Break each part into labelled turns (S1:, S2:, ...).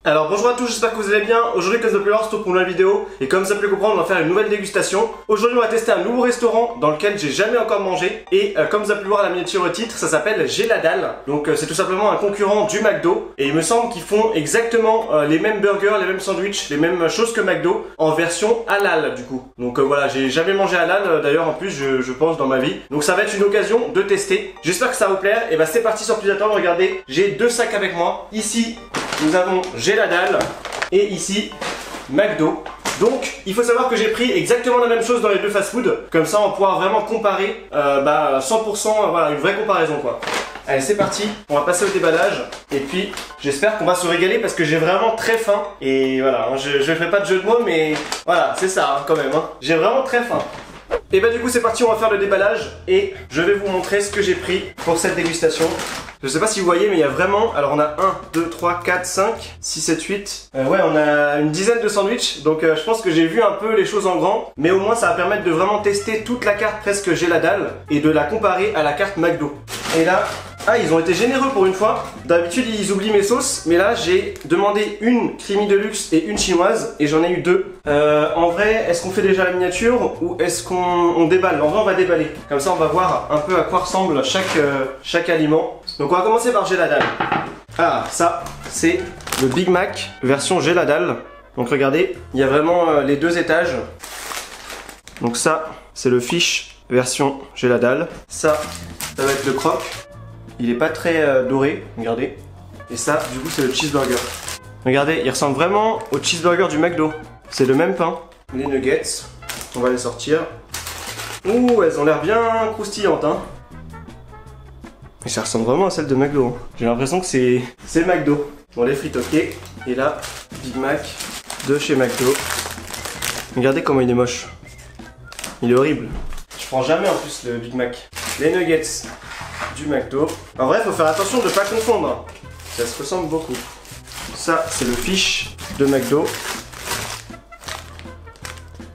S1: Alors bonjour à tous, j'espère que vous allez bien. Aujourd'hui, comme ça peut le voir, on se retrouve pour une nouvelle vidéo. Et comme ça peut le comprendre, on va faire une nouvelle dégustation. Aujourd'hui, on va tester un nouveau restaurant dans lequel j'ai jamais encore mangé. Et comme vous avez pu le voir à la miniature au titre, ça s'appelle J'ai la dalle. Donc c'est tout simplement un concurrent du McDo. Et il me semble qu'ils font exactement les mêmes burgers, les mêmes sandwichs, les mêmes choses que McDo en version halal du coup. Donc voilà, j'ai jamais mangé halal d'ailleurs en plus je pense dans ma vie. Donc ça va être une occasion de tester. J'espère que ça va vous plaire. Et bah c'est parti sans plus attendre, regardez, j'ai deux sacs avec moi. Ici, nous avons J'ai la dalle et ici McDo. Donc il faut savoir que j'ai pris exactement la même chose dans les deux fast-food. Comme ça on pourra vraiment comparer 100%, voilà, une vraie comparaison quoi. Allez c'est parti, on va passer au déballage. Et puis j'espère qu'on va se régaler parce que j'ai vraiment très faim. Et voilà, je ferai pas de jeu de mots mais voilà, c'est ça hein, quand même hein. J'ai vraiment très faim. Et bah du coup c'est parti, on va faire le déballage. Et je vais vous montrer ce que j'ai pris pour cette dégustation. Je sais pas si vous voyez mais il y a vraiment, alors on a 1, 2, 3, 4, 5, 6, 7, 8 ouais on a une dizaine de sandwichs. Donc je pense que j'ai vu un peu les choses en grand. Mais au moins ça va permettre de vraiment tester toute la carte presque J'ai la dalle et de la comparer à la carte McDo. Et là, ah ils ont été généreux pour une fois. D'habitude ils oublient mes sauces. Mais là j'ai demandé une creamy deluxe et une chinoise. Et j'en ai eu deux. En vrai, est-ce qu'on fait déjà la miniature ou est-ce qu'on déballe? En vrai on va déballer. Comme ça on va voir un peu à quoi ressemble chaque aliment. Donc on va commencer par J'ai la dalle. Ah ça c'est le Big Mac version J'ai la dalle. Donc regardez, il y a vraiment les deux étages. Donc ça c'est le fish version J'ai la dalle. Ça va être le croque. Il est pas très doré, regardez. Et ça du coup c'est le cheeseburger. Regardez, il ressemble vraiment au cheeseburger du McDo. C'est le même pain. Les nuggets, on va les sortir. Ouh, elles ont l'air bien croustillantes hein. Mais ça ressemble vraiment à celle de McDo. Hein. J'ai l'impression que c'est le McDo. Bon, les frites, ok. Et là, Big Mac de chez McDo. Regardez comment il est moche. Il est horrible. Je prends jamais en plus le Big Mac. Les nuggets du McDo. En vrai, il faut faire attention de ne pas confondre. Ça se ressemble beaucoup. Ça, c'est le fish de McDo.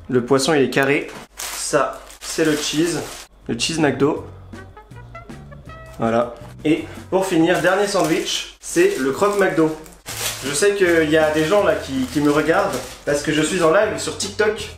S1: Le poisson, il est carré. Ça, c'est le cheese McDo. Voilà. Et pour finir, dernier sandwich, c'est le croque McDo. Je sais qu'il y a des gens là qui me regardent parce que je suis en live sur TikTok.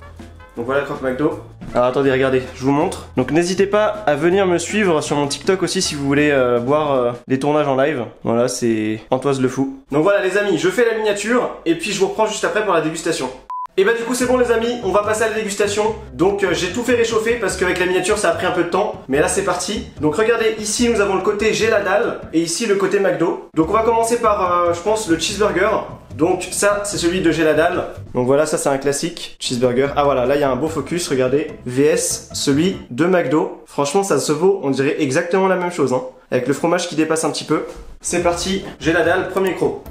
S1: Donc voilà le croque McDo. Alors attendez, regardez, je vous montre. Donc n'hésitez pas à venir me suivre sur mon TikTok aussi si vous voulez voir les tournages en live. Voilà, c'est Antoise le Fou. Donc voilà les amis, je fais la miniature et puis je vous reprends juste après pour la dégustation. Et bah du coup c'est bon les amis, on va passer à la dégustation. Donc j'ai tout fait réchauffer parce qu'avec la miniature ça a pris un peu de temps. Mais là c'est parti. Donc regardez, ici nous avons le côté J'ai la dalle et ici le côté McDo. Donc on va commencer par je pense le cheeseburger. Donc ça c'est celui de J'ai la dalle. Donc voilà, ça c'est un classique cheeseburger. Ah voilà, là il y a un beau focus, regardez. VS celui de McDo. Franchement ça se vaut, on dirait exactement la même chose hein. Avec le fromage qui dépasse un petit peu. C'est parti, J'ai la dalle, premier croc.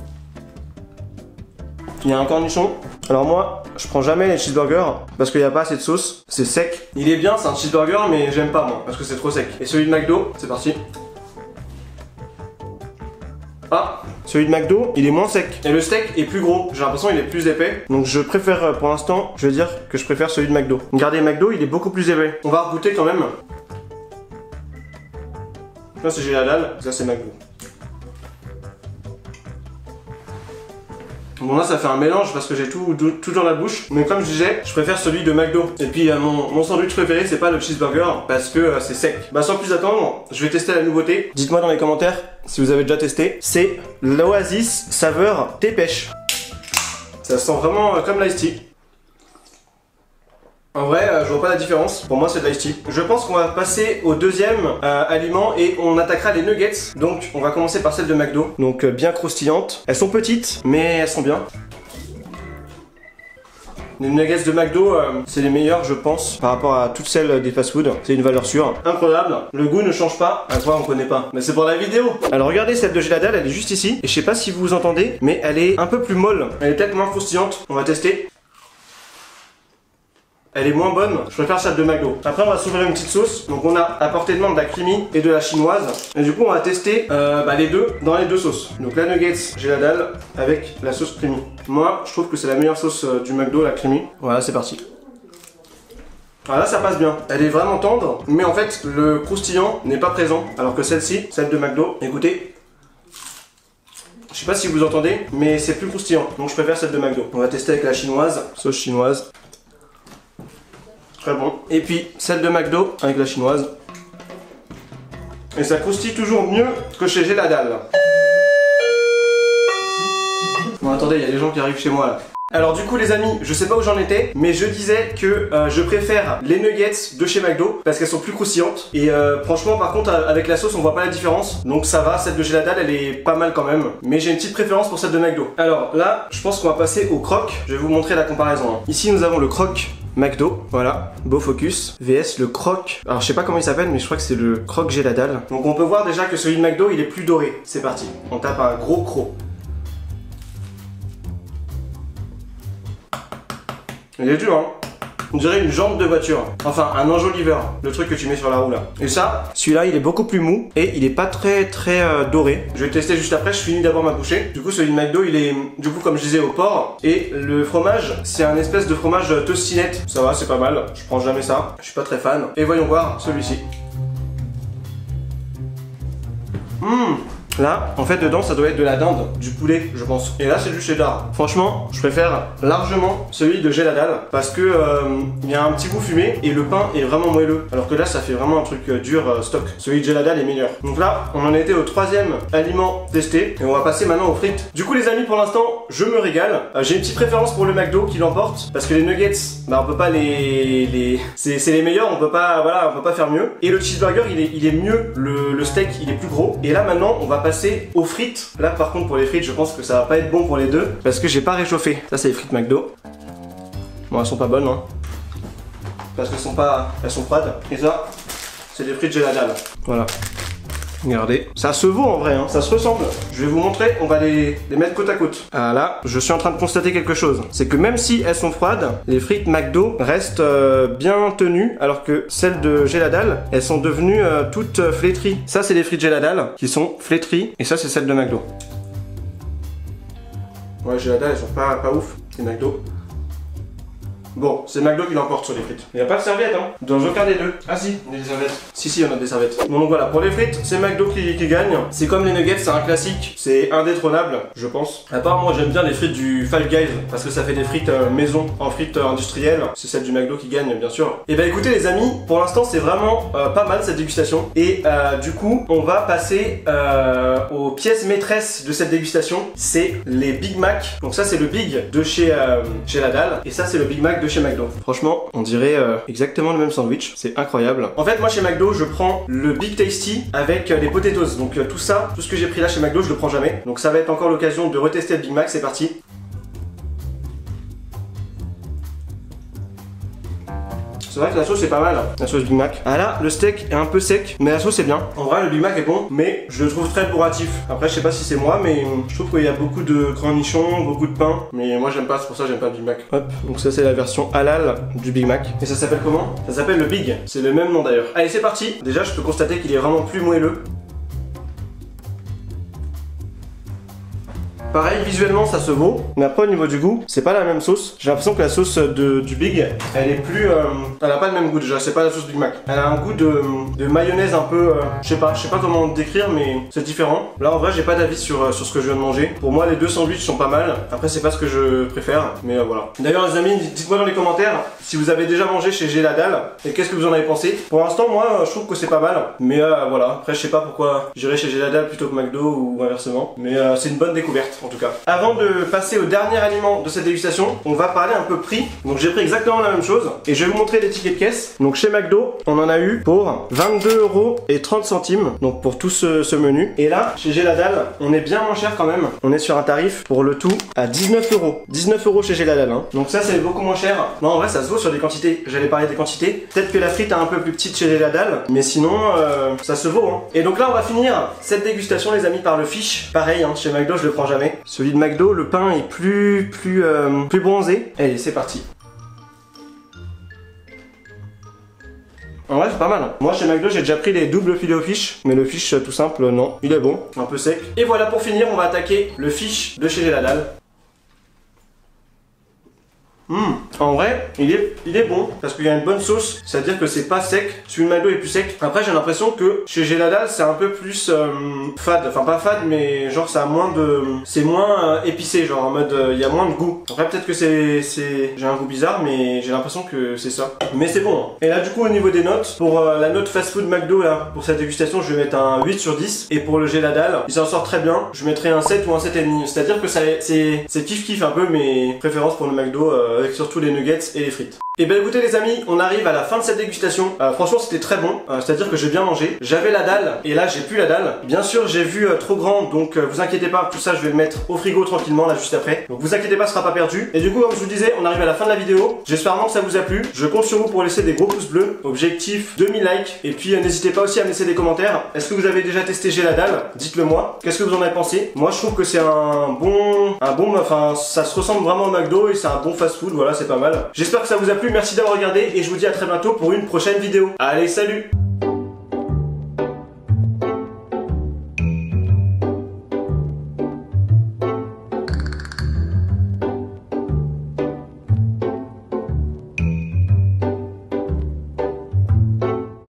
S1: Il y a un cornichon. Alors moi, je prends jamais les cheeseburgers parce qu'il n'y a pas assez de sauce. C'est sec. Il est bien, c'est un cheeseburger, mais j'aime pas moi parce que c'est trop sec. Et celui de McDo, c'est parti. Ah, celui de McDo, il est moins sec. Et le steak est plus gros. J'ai l'impression qu'il est plus épais. Donc je préfère, pour l'instant, je vais dire que je préfère celui de McDo. Regardez, McDo, il est beaucoup plus épais. On va goûter quand même. Ça c'est J'ai la dalle, ça c'est McDo. Bon là ça fait un mélange parce que j'ai tout dans la bouche. Mais comme je disais, je préfère celui de McDo. Et puis mon sandwich préféré c'est pas le cheeseburger parce que c'est sec. Bah sans plus attendre, je vais tester la nouveauté. Dites-moi dans les commentaires si vous avez déjà testé. C'est l'Oasis saveur thé pêche. Ça sent vraiment comme l'ice tea. En vrai, je vois pas la différence. Pour moi, c'est de l'ice tea. Je pense qu'on va passer au deuxième aliment et on attaquera les nuggets. Donc, on va commencer par celle de McDo. Donc, bien croustillantes. Elles sont petites, mais elles sont bien. Les nuggets de McDo, c'est les meilleurs, je pense, par rapport à toutes celles des fast-food. C'est une valeur sûre. Incroyable. Le goût ne change pas. À toi, on connaît pas. Mais c'est pour la vidéo. Alors, regardez, celle de J'ai la dalle, elle est juste ici. Et je sais pas si vous entendez, mais elle est un peu plus molle. Elle est peut-être moins croustillante. On va tester. Elle est moins bonne, je préfère celle de McDo. Après on va s'ouvrir une petite sauce. Donc on a à portée de main de la creamy et de la chinoise. Et du coup on va tester les deux dans les deux sauces. Donc la nuggets, J'ai la dalle avec la sauce creamy. Moi je trouve que c'est la meilleure sauce du McDo, la creamy. Voilà c'est parti. Alors là ça passe bien, elle est vraiment tendre. Mais en fait le croustillant n'est pas présent. Alors que celle-ci, celle de McDo, écoutez. Je sais pas si vous entendez, mais c'est plus croustillant. Donc je préfère celle de McDo. On va tester avec la chinoise, sauce chinoise. Très bon. Et puis celle de McDo avec la chinoise. Et ça croustille toujours mieux que chez J'ai la dalle. Bon attendez, il y a des gens qui arrivent chez moi là. Alors du coup les amis, je sais pas où j'en étais, mais je disais que je préfère les nuggets de chez McDo parce qu'elles sont plus croustillantes. Et franchement par contre avec la sauce on voit pas la différence. Donc ça va, celle de J'ai la dalle elle est pas mal quand même. Mais j'ai une petite préférence pour celle de McDo. Alors là, je pense qu'on va passer au croc. Je vais vous montrer la comparaison. Hein. Ici nous avons le croc McDo, voilà, beau focus, VS le croc, alors je sais pas comment il s'appelle mais je crois que c'est le croc J'ai la dalle. Donc on peut voir déjà que celui de McDo il est plus doré. C'est parti, on tape un gros croc. Il est dur hein. On dirait une jambe de voiture. Enfin, un enjoliveur. Le truc que tu mets sur la roue là. Et ça, celui-là, il est beaucoup plus mou. Et il est pas très doré. Je vais le tester juste après. Je finis d'abord ma bouchée. Du coup, celui de McDo, il est, du coup, comme je disais, au porc. Et le fromage, c'est un espèce de fromage tostinette. Ça va, c'est pas mal. Je prends jamais ça. Je suis pas très fan. Et voyons voir celui-ci. Là, en fait, dedans, ça doit être de la dinde, du poulet, je pense. Et là, c'est du cheddar. Franchement, je préfère largement celui de J'ai la dalle parce que il y a un petit goût fumé et le pain est vraiment moelleux. Alors que là, ça fait vraiment un truc dur stock. Celui de J'ai la dalle est meilleur. Donc là, on en était au 3e aliment testé et on va passer maintenant aux frites. Du coup, les amis, pour l'instant, je me régale. J'ai une petite préférence pour le McDo qui l'emporte parce que les nuggets, bah, on peut pas c'est les meilleurs. On peut pas, voilà, on peut pas faire mieux. Et le cheeseburger, il est mieux. Le steak, il est plus gros. Et là, maintenant, on va passer aux frites. Là par contre pour les frites je pense que ça va pas être bon pour les deux parce que j'ai pas réchauffé. Ça c'est les frites McDo. Bon elles sont pas bonnes hein. Parce qu'elles sont pas. Elles sont froides. Et ça c'est des frites J'ai la dalle. Voilà. Regardez, ça se vaut en vrai, hein. Ça se ressemble. Je vais vous montrer, on va les mettre côte à côte. Ah là, je suis en train de constater quelque chose. C'est que même si elles sont froides, les frites McDo restent bien tenues, alors que celles de J'ai la dalle, elles sont devenues toutes flétries. Ça, c'est les frites J'ai la dalle qui sont flétries, et ça, c'est celles de McDo. Ouais, J'ai la dalle, elles sont pas ouf, les McDo. Bon, c'est McDo qui l'emporte sur les frites. Il n'y a pas de serviette, hein. Dans aucun des deux. Ah si, il y a des serviettes. Si, il y en a des serviettes. Bon, donc voilà, pour les frites, c'est McDo qui gagne. C'est comme les nuggets, c'est un classique. C'est indétrônable, je pense. À part, moi, j'aime bien les frites du Five Guys, parce que ça fait des frites maison, en frites industrielles. C'est celle du McDo qui gagne, bien sûr. Et bah écoutez, les amis, pour l'instant, c'est vraiment pas mal cette dégustation. Et du coup, on va passer aux pièces maîtresses de cette dégustation. C'est les Big Mac. Donc ça, c'est le Big de chez la dalle. Et ça, c'est le Big Mac de chez McDo. Franchement, on dirait exactement le même sandwich. C'est incroyable. En fait, moi chez McDo, je prends le Big Tasty avec les potatoes. Donc tout ça, tout ce que j'ai pris là chez McDo, je le prends jamais. Donc ça va être encore l'occasion de retester le Big Mac. C'est parti. C'est vrai que la sauce est pas mal, la sauce Big Mac. Ah là, le steak est un peu sec, mais la sauce est bien. En vrai, le Big Mac est bon, mais je le trouve très bourratif. Après, je sais pas si c'est moi, mais je trouve qu'il y a beaucoup de cornichons, beaucoup de pain. Mais moi, j'aime pas, c'est pour ça que j'aime pas le Big Mac. Hop, donc ça, c'est la version halal du Big Mac. Et ça s'appelle comment? Ça s'appelle le Big. C'est le même nom d'ailleurs. Allez, c'est parti. Déjà, je peux constater qu'il est vraiment plus moelleux. Pareil, visuellement ça se vaut, mais après au niveau du goût, c'est pas la même sauce. J'ai l'impression que la sauce du Big, elle est plus... elle a pas le même goût déjà, c'est pas la sauce Big Mac. Elle a un goût de mayonnaise un peu... je sais pas comment décrire, mais c'est différent. Là en vrai, j'ai pas d'avis sur ce que je viens de manger. Pour moi, les deux sandwichs sont pas mal. Après, c'est pas ce que je préfère, mais voilà. D'ailleurs les amis, dites-moi dans les commentaires si vous avez déjà mangé chez J'ai la dalle et qu'est-ce que vous en avez pensé. Pour l'instant, moi, je trouve que c'est pas mal, mais voilà. Après, je sais pas pourquoi j'irai chez J'ai la dalle plutôt que McDo ou inversement, mais c'est une bonne découverte. En tout cas. Avant de passer au dernier aliment de cette dégustation, on va parler un peu prix. Donc j'ai pris exactement la même chose et je vais vous montrer les tickets de caisse. Donc chez McDo, on en a eu pour 22,30 €. Donc pour tout ce menu. Et là, chez J'ai la dalle, on est bien moins cher quand même. On est sur un tarif pour le tout à 19 €. 19 € chez J'ai la dalle. Hein. Donc ça c'est beaucoup moins cher. Non en vrai ça se vaut sur des quantités. J'allais parler des quantités. Peut-être que la frite est un peu plus petite chez J'ai la dalle. Mais sinon ça se vaut. Hein. Et donc là on va finir cette dégustation les amis par le fish. Pareil hein, chez McDo je le prends jamais. Celui de McDo, le pain est plus bronzé. Allez, c'est parti. En vrai, c'est pas mal. Moi, chez McDo, j'ai déjà pris les doubles filets au fish. Mais le fish, tout simple, non. Il est bon, un peu sec. Et voilà, pour finir, on va attaquer le fish de chez J'ai la dalle. En vrai, il est bon parce qu'il y a une bonne sauce, c'est-à-dire que c'est pas sec. Celui de McDo est plus sec. Après, j'ai l'impression que chez J'ai la dalle, c'est un peu plus fade. Enfin, pas fade, mais genre ça a moins de. C'est moins épicé, genre en mode il y a moins de goût. Après, peut-être que j'ai un goût bizarre, mais j'ai l'impression que c'est ça. Mais c'est bon. Hein. Et là, du coup, au niveau des notes, pour la note fast-food McDo, là, pour cette dégustation, je vais mettre un 8 sur 10. Et pour le J'ai la dalle, il s'en sort très bien. Je mettrai un 7 ou un 7,5. C'est-à-dire que c'est kiff-kiff un peu mes préférences pour le McDo, avec surtout les nuggets et les frites. Et bien écoutez les amis, on arrive à la fin de cette dégustation. Franchement c'était très bon, c'est-à-dire que j'ai bien mangé. J'avais la dalle et là j'ai plus la dalle. Bien sûr j'ai vu trop grand, donc vous inquiétez pas, tout ça je vais le mettre au frigo tranquillement là juste après. Donc vous inquiétez pas, ce sera pas perdu. Et du coup comme je vous disais, on arrive à la fin de la vidéo. J'espère vraiment que ça vous a plu. Je compte sur vous pour laisser des gros pouces bleus. Objectif 2000 likes. Et puis n'hésitez pas aussi à me laisser des commentaires. Est-ce que vous avez déjà testé J'ai la dalle? Dites-le moi. Qu'est-ce que vous en avez pensé? Moi je trouve que c'est enfin ça se ressemble vraiment au McDo et c'est un bon fast-food, voilà c'est pas mal. J'espère que ça vous a plu, merci d'avoir regardé et je vous dis à très bientôt pour une prochaine vidéo. Allez, salut!